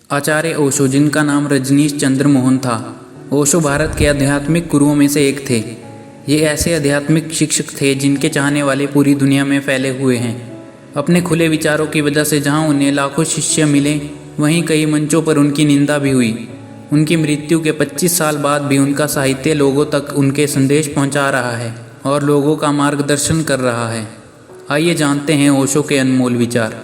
आचार्य ओशो, जिनका नाम रजनीश चंद्र मोहन था। ओशो भारत के आध्यात्मिक गुरुओं में से एक थे। ये ऐसे आध्यात्मिक शिक्षक थे जिनके चाहने वाले पूरी दुनिया में फैले हुए हैं। अपने खुले विचारों की वजह से जहाँ उन्हें लाखों शिष्य मिले, वहीं कई मंचों पर उनकी निंदा भी हुई। उनकी मृत्यु के 25 साल बाद भी उनका साहित्य लोगों तक उनके संदेश पहुँचा रहा है और लोगों का मार्गदर्शन कर रहा है। आइए जानते हैं ओशो के अनमोल विचार।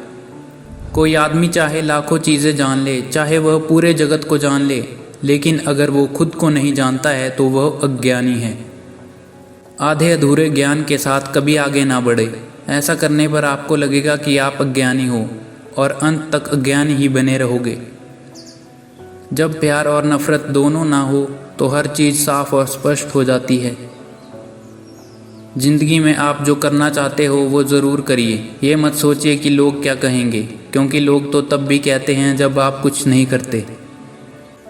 कोई आदमी चाहे लाखों चीज़ें जान ले, चाहे वह पूरे जगत को जान ले, लेकिन अगर वो खुद को नहीं जानता है तो वह अज्ञानी है। आधे अधूरे ज्ञान के साथ कभी आगे ना बढ़े। ऐसा करने पर आपको लगेगा कि आप अज्ञानी हो और अंत तक अज्ञानी ही बने रहोगे। जब प्यार और नफरत दोनों ना हो तो हर चीज़ साफ और स्पष्ट हो जाती है। जिंदगी में आप जो करना चाहते हो वो ज़रूर करिए। ये मत सोचिए कि लोग क्या कहेंगे, क्योंकि लोग तो तब भी कहते हैं जब आप कुछ नहीं करते।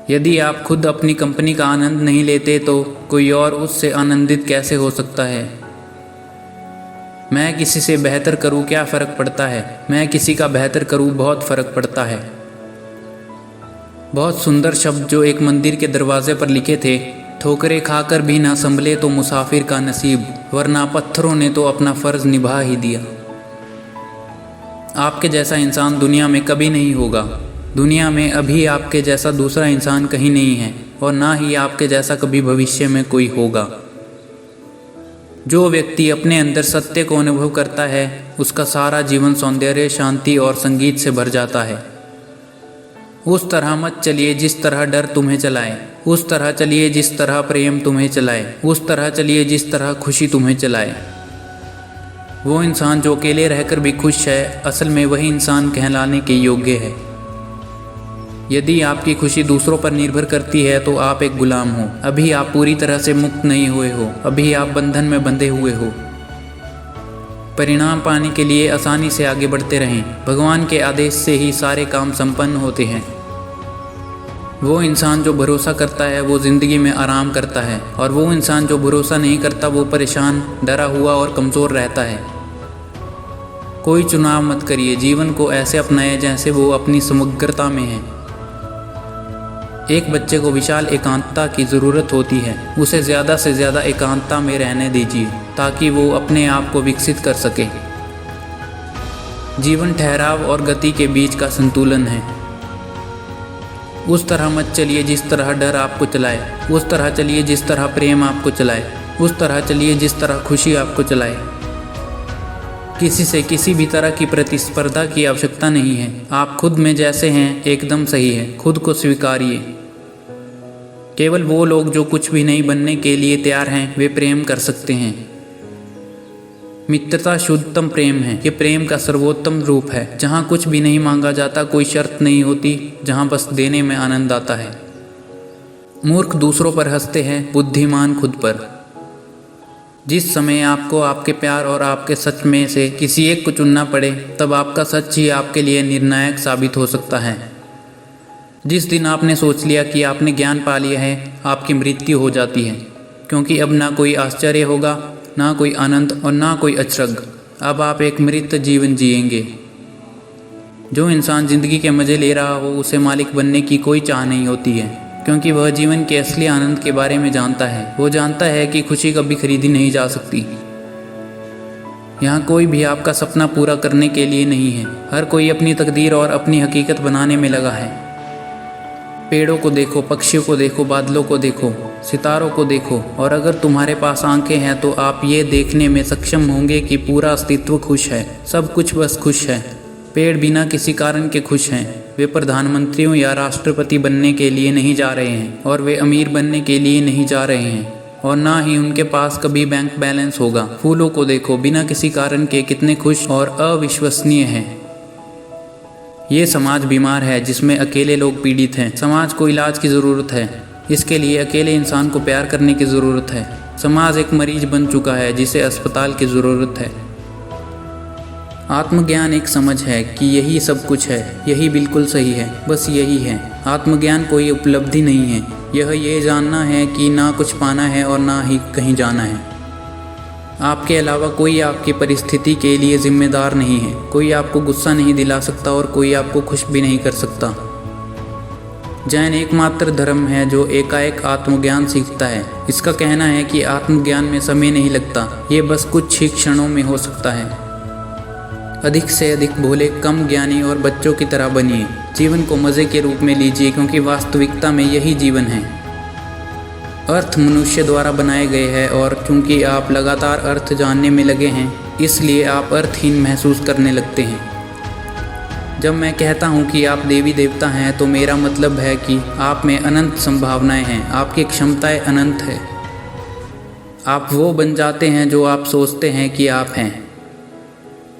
यदि आप खुद अपनी कंपनी का आनंद नहीं लेते तो कोई और उससे आनंदित कैसे हो सकता है। मैं किसी से बेहतर करूं, क्या फ़र्क पड़ता है। मैं किसी का बेहतर करूं, बहुत फ़र्क पड़ता है। बहुत सुंदर शब्द जो एक मंदिर के दरवाजे पर लिखे थे। ठोकरें खाकर भी ना संभले तो मुसाफिर का नसीब, वरना पत्थरों ने तो अपना फ़र्ज़ निभा ही दिया। आपके जैसा इंसान दुनिया में कभी नहीं होगा। दुनिया में अभी आपके जैसा दूसरा इंसान कहीं नहीं है और ना ही आपके जैसा कभी भविष्य में कोई होगा। जो व्यक्ति अपने अंदर सत्य को अनुभव करता है, उसका सारा जीवन सौंदर्य, शांति और संगीत से भर जाता है। उस तरह मत चलिए जिस तरह डर तुम्हें चलाए, उस तरह चलिए जिस तरह प्रेम तुम्हें चलाए, उस तरह चलिए जिस तरह खुशी तुम्हें चलाए। वो इंसान जो अकेले रहकर भी खुश है, असल में वही इंसान कहलाने के योग्य है। यदि आपकी खुशी दूसरों पर निर्भर करती है तो आप एक गुलाम हो। अभी आप पूरी तरह से मुक्त नहीं हुए हो, अभी आप बंधन में बंधे हुए हो। परिणाम पाने के लिए आसानी से आगे बढ़ते रहें। भगवान के आदेश से ही सारे काम संपन्न होते हैं। वो इंसान जो भरोसा करता है वो ज़िंदगी में आराम करता है, और वो इंसान जो भरोसा नहीं करता वो परेशान, डरा हुआ और कमज़ोर रहता है। कोई चुनाव मत करिए, जीवन को ऐसे अपनाएं जैसे वो अपनी समग्रता में है। एक बच्चे को विशाल एकांतता की ज़रूरत होती है। उसे ज़्यादा से ज़्यादा एकांतता में रहने दीजिए ताकि वो अपने आप को विकसित कर सके। जीवन ठहराव और गति के बीच का संतुलन है। उस तरह मत चलिए जिस तरह डर आपको चलाए, उस तरह चलिए जिस तरह प्रेम आपको चलाए, उस तरह चलिए जिस तरह खुशी आपको चलाए। किसी से किसी भी तरह की प्रतिस्पर्धा की आवश्यकता नहीं है। आप खुद में जैसे हैं एकदम सही है। खुद को स्वीकारिए। केवल वो लोग जो कुछ भी नहीं बनने के लिए तैयार हैं वे प्रेम कर सकते हैं। मित्रता शुद्धतम प्रेम है। ये प्रेम का सर्वोत्तम रूप है, जहाँ कुछ भी नहीं मांगा जाता, कोई शर्त नहीं होती, जहाँ बस देने में आनंद आता है। मूर्ख दूसरों पर हंसते हैं, बुद्धिमान खुद पर। जिस समय आपको आपके प्यार और आपके सच में से किसी एक को चुनना पड़े, तब आपका सच ही आपके लिए निर्णायक साबित हो सकता है। जिस दिन आपने सोच लिया कि आपने ज्ञान पा लिया है, आपकी मृत्यु हो जाती है, क्योंकि अब ना कोई आश्चर्य होगा, ना कोई आनंद और ना कोई अचरज। अब आप एक मृत जीवन जिएंगे। जो इंसान जिंदगी के मज़े ले रहा हो, उसे मालिक बनने की कोई चाह नहीं होती है, क्योंकि वह जीवन के असली आनंद के बारे में जानता है। वो जानता है कि खुशी कभी खरीदी नहीं जा सकती। यहाँ कोई भी आपका सपना पूरा करने के लिए नहीं है। हर कोई अपनी तकदीर और अपनी हकीकत बनाने में लगा है। पेड़ों को देखो, पक्षियों को देखो, बादलों को देखो, सितारों को देखो, और अगर तुम्हारे पास आंखें हैं तो आप ये देखने में सक्षम होंगे कि पूरा अस्तित्व खुश है। सब कुछ बस खुश है। पेड़ बिना किसी कारण के खुश हैं। वे प्रधानमंत्रियों या राष्ट्रपति बनने के लिए नहीं जा रहे हैं, और वे अमीर बनने के लिए नहीं जा रहे हैं, और ना ही उनके पास कभी बैंक बैलेंस होगा। फूलों को देखो, बिना किसी कारण के कितने खुश और अविश्वसनीय हैं। ये समाज बीमार है जिसमें अकेले लोग पीड़ित हैं। समाज को इलाज की ज़रूरत है। इसके लिए अकेले इंसान को प्यार करने की ज़रूरत है। समाज एक मरीज बन चुका है जिसे अस्पताल की ज़रूरत है। आत्मज्ञान एक समझ है कि यही सब कुछ है, यही बिल्कुल सही है, बस यही है। आत्मज्ञान कोई उपलब्धि नहीं है। यह ये जानना है कि ना कुछ पाना है और ना ही कहीं जाना है। आपके अलावा कोई आपकी परिस्थिति के लिए जिम्मेदार नहीं है। कोई आपको गुस्सा नहीं दिला सकता और कोई आपको खुश भी नहीं कर सकता। जैन एकमात्र धर्म है जो एकाएक आत्मज्ञान सीखता है। इसका कहना है कि आत्मज्ञान में समय नहीं लगता, ये बस कुछ ही क्षणों में हो सकता है। अधिक से अधिक भोले, कम ज्ञानी और बच्चों की तरह बनिए। जीवन को मज़े के रूप में लीजिए, क्योंकि वास्तविकता में यही जीवन है। अर्थ मनुष्य द्वारा बनाए गए हैं और क्योंकि आप लगातार अर्थ जानने में लगे हैं, इसलिए आप अर्थहीन महसूस करने लगते हैं। जब मैं कहता हूँ कि आप देवी देवता हैं तो मेरा मतलब है कि आप में अनंत संभावनाएं हैं, आपकी क्षमताएं अनंत है। आप वो बन जाते हैं जो आप सोचते हैं कि आप हैं।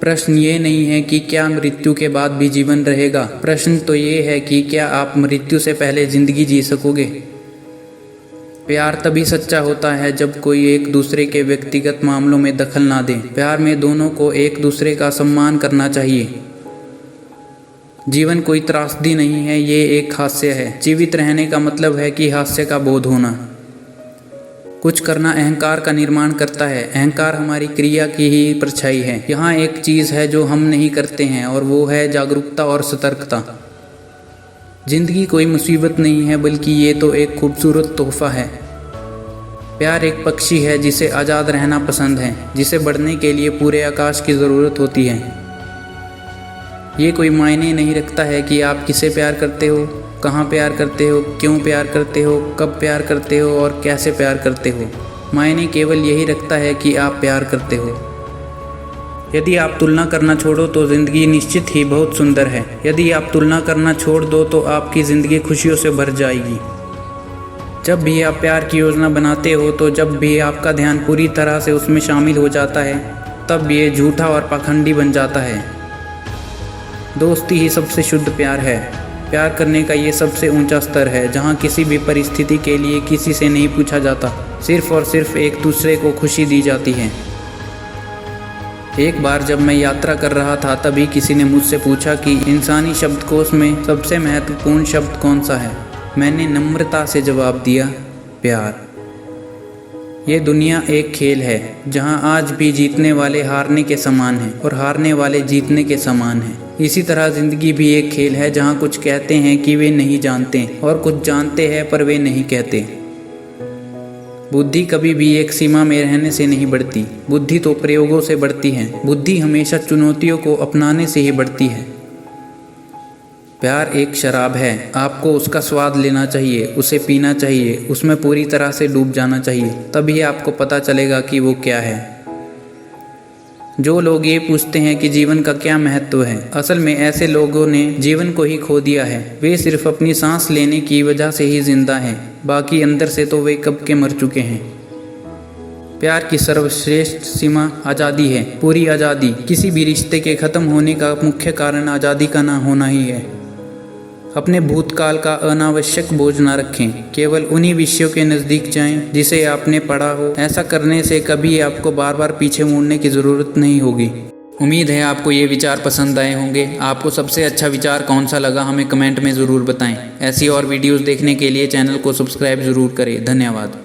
प्रश्न ये नहीं है कि क्या मृत्यु के बाद भी जीवन रहेगा, प्रश्न तो ये है कि क्या आप मृत्यु से पहले जिंदगी जी सकोगे। प्यार तभी सच्चा होता है जब कोई एक दूसरे के व्यक्तिगत मामलों में दखल ना दे। प्यार में दोनों को एक दूसरे का सम्मान करना चाहिए। जीवन कोई त्रासदी नहीं है, ये एक हास्य है। जीवित रहने का मतलब है कि हास्य का बोध होना। कुछ करना अहंकार का निर्माण करता है। अहंकार हमारी क्रिया की ही परछाई है। यहाँ एक चीज़ है जो हम नहीं करते हैं और वो है जागरूकता और सतर्कता। जिंदगी कोई मुसीबत नहीं है, बल्कि ये तो एक खूबसूरत तोहफा है। प्यार एक पक्षी है जिसे आज़ाद रहना पसंद है, जिसे बढ़ने के लिए पूरे आकाश की ज़रूरत होती है। ये कोई मायने नहीं रखता है कि आप किसे प्यार करते हो, कहाँ प्यार करते हो, क्यों प्यार करते हो, कब प्यार करते हो और कैसे प्यार करते हो। मायने केवल यही रखता है कि आप प्यार करते हो। यदि आप तुलना करना छोड़ो तो ज़िंदगी निश्चित ही बहुत सुंदर है। यदि आप तुलना करना छोड़ दो तो आपकी ज़िंदगी खुशियों से भर जाएगी। जब भी आप प्यार की योजना बनाते हो, तो जब भी आपका ध्यान पूरी तरह से उसमें शामिल हो जाता है, तब ये झूठा और पाखंडी बन जाता है। दोस्ती ही सबसे शुद्ध प्यार है। प्यार करने का ये सबसे ऊंचा स्तर है, जहाँ किसी भी परिस्थिति के लिए किसी से नहीं पूछा जाता, सिर्फ और सिर्फ एक दूसरे को खुशी दी जाती है। एक बार जब मैं यात्रा कर रहा था, तभी किसी ने मुझसे पूछा कि इंसानी शब्दकोश में सबसे महत्वपूर्ण शब्द कौन सा है। मैंने नम्रता से जवाब दिया, प्यार। ये दुनिया एक खेल है, जहाँ आज भी जीतने वाले हारने के समान हैं और हारने वाले जीतने के समान हैं। इसी तरह ज़िंदगी भी एक खेल है, जहाँ कुछ कहते हैं कि वे नहीं जानते और कुछ जानते हैं पर वे नहीं कहते। बुद्धि कभी भी एक सीमा में रहने से नहीं बढ़ती, बुद्धि तो प्रयोगों से बढ़ती है। बुद्धि हमेशा चुनौतियों को अपनाने से ही बढ़ती है। प्यार एक शराब है, आपको उसका स्वाद लेना चाहिए, उसे पीना चाहिए, उसमें पूरी तरह से डूब जाना चाहिए, तभी आपको पता चलेगा कि वो क्या है। जो लोग ये पूछते हैं कि जीवन का क्या महत्व है, असल में ऐसे लोगों ने जीवन को ही खो दिया है। वे सिर्फ अपनी सांस लेने की वजह से ही जिंदा हैं, बाकी अंदर से तो वे कब के मर चुके हैं। प्यार की सर्वश्रेष्ठ सीमा आज़ादी है, पूरी आज़ादी। किसी भी रिश्ते के ख़त्म होने का मुख्य कारण आज़ादी का ना होना ही है। अपने भूतकाल का अनावश्यक बोझ ना रखें, केवल उन्हीं विषयों के नज़दीक जाएं जिसे आपने पढ़ा हो। ऐसा करने से कभी आपको बार बार पीछे मुड़ने की ज़रूरत नहीं होगी। उम्मीद है आपको ये विचार पसंद आए होंगे। आपको सबसे अच्छा विचार कौन सा लगा, हमें कमेंट में ज़रूर बताएं। ऐसी और वीडियोज़ देखने के लिए चैनल को सब्सक्राइब ज़रूर करें। धन्यवाद।